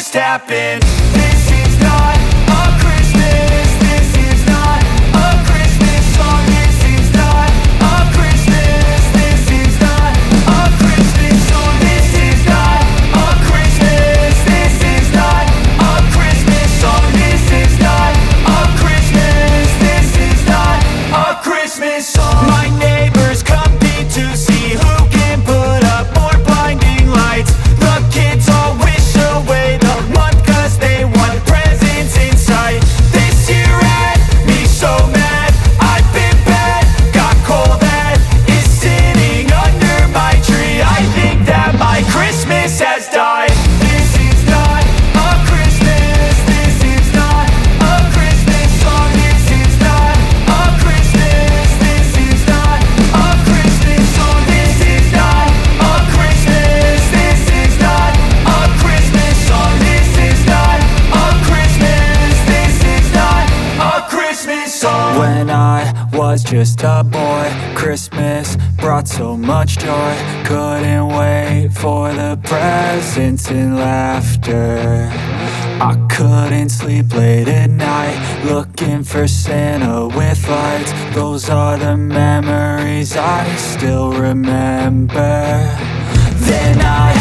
just happened. This is not a Christmas. This is not a Christmas song. This is not a Christmas. This is not a Christmas song. This is not a Christmas. This is not a Christmas song. This is not a Christmas. This is not a Christmas song. My neighbors compete to see who can put up more blinding lights. The kids all wish away the month 'cause they want presents in sight. This year had me so mad, I've been bad, got coal that is sitting under my tree. I think that my Christmas has died. This is not a Christmas. This is not a Christmas song. This is not a Christmas. This is not a Christmas song. This is not a Christmas. This is not a Christmas song. This is not a Christmas. This is not a Christmas song. When I was just a boy, Christmas brought so much joy. Couldn't wait for the presents and laughter. I couldn't sleep late at night, looking for Santa with lights. Those are the memories I still remember. Then I